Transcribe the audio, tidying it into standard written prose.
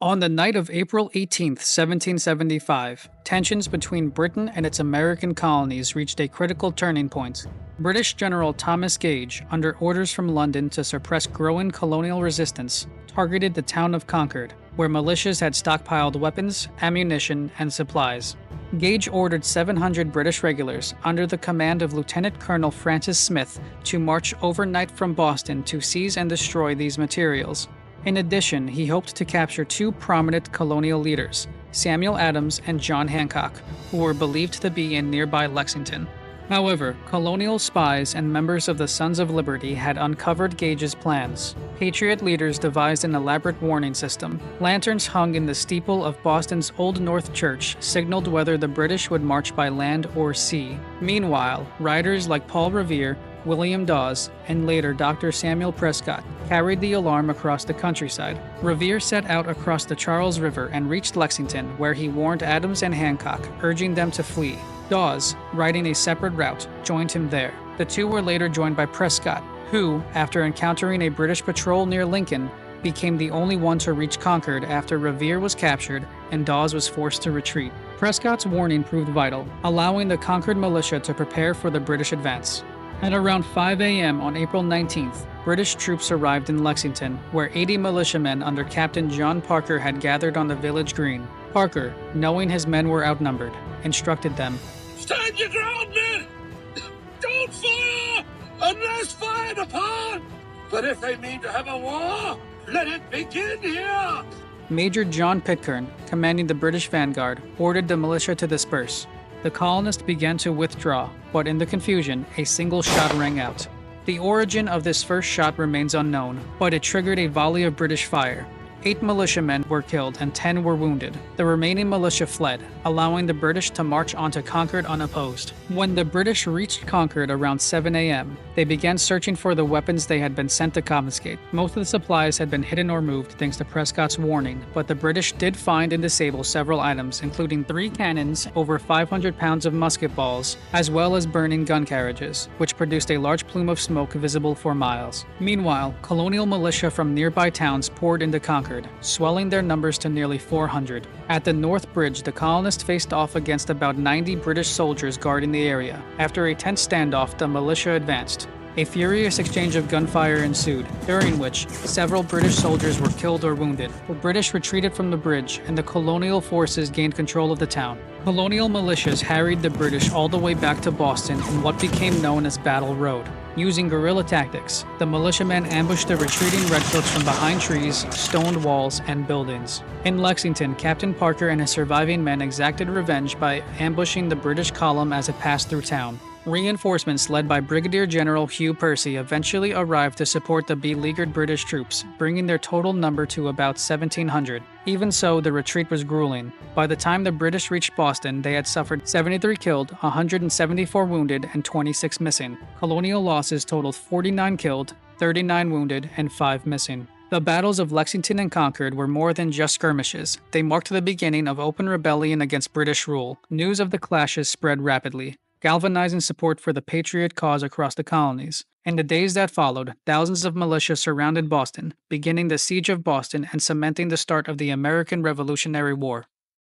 On the night of April 18, 1775, tensions between Britain and its American colonies reached a critical turning point. British General Thomas Gage, under orders from London to suppress growing colonial resistance, targeted the town of Concord, where militias had stockpiled weapons, ammunition, and supplies. Gage ordered 700 British regulars, under the command of Lieutenant Colonel Francis Smith, to march overnight from Boston to seize and destroy these materials. In addition, he hoped to capture two prominent colonial leaders, Samuel Adams and John Hancock, who were believed to be in nearby Lexington. However, colonial spies and members of the Sons of Liberty had uncovered Gage's plans. Patriot leaders devised an elaborate warning system. Lanterns hung in the steeple of Boston's Old North Church signaled whether the British would march by land or sea. Meanwhile, writers like Paul Revere, William Dawes, and later Dr. Samuel Prescott carried the alarm across the countryside. Revere set out across the Charles River and reached Lexington, where he warned Adams and Hancock, urging them to flee. Dawes, riding a separate route, joined him there. The two were later joined by Prescott, who, after encountering a British patrol near Lincoln, became the only one to reach Concord after Revere was captured and Dawes was forced to retreat. Prescott's warning proved vital, allowing the Concord militia to prepare for the British advance. At around 5 a.m. on April 19th, British troops arrived in Lexington, where 80 militiamen under Captain John Parker had gathered on the village green. Parker, knowing his men were outnumbered, instructed them, "Stand your ground, men! Don't fire unless fired upon! But if they mean to have a war, let it begin here!" Major John Pitcairn, commanding the British vanguard, ordered the militia to disperse. The colonists began to withdraw, but in the confusion, a single shot rang out. The origin of this first shot remains unknown, but it triggered a volley of British fire. 8 militiamen were killed and 10 were wounded. The remaining militia fled, allowing the British to march onto Concord unopposed. When the British reached Concord around 7 a.m., they began searching for the weapons they had been sent to confiscate. Most of the supplies had been hidden or moved thanks to Prescott's warning, but the British did find and disable several items, including 3 cannons, over 500 pounds of musket balls, as well as burning gun carriages, which produced a large plume of smoke visible for miles. Meanwhile, colonial militia from nearby towns poured into Concord, swelling their numbers to nearly 400. At the North Bridge, the colonists faced off against about 90 British soldiers guarding the area. After a tense standoff, the militia advanced. A furious exchange of gunfire ensued, during which several British soldiers were killed or wounded. The British retreated from the bridge, and the colonial forces gained control of the town. Colonial militias harried the British all the way back to Boston in what became known as Battle Road. Using guerrilla tactics, the militiamen ambushed the retreating redcoats from behind trees, stoned walls, and buildings. In Lexington, Captain Parker and his surviving men exacted revenge by ambushing the British column as it passed through town. Reinforcements led by Brigadier General Hugh Percy eventually arrived to support the beleaguered British troops, bringing their total number to about 1,700. Even so, the retreat was grueling. By the time the British reached Boston, they had suffered 73 killed, 174 wounded, and 26 missing. Colonial losses totaled 49 killed, 39 wounded, and 5 missing. The battles of Lexington and Concord were more than just skirmishes. They marked the beginning of open rebellion against British rule. News of the clashes spread rapidly, galvanizing support for the Patriot cause across the colonies. In the days that followed, thousands of militia surrounded Boston, beginning the Siege of Boston and cementing the start of the American Revolutionary War.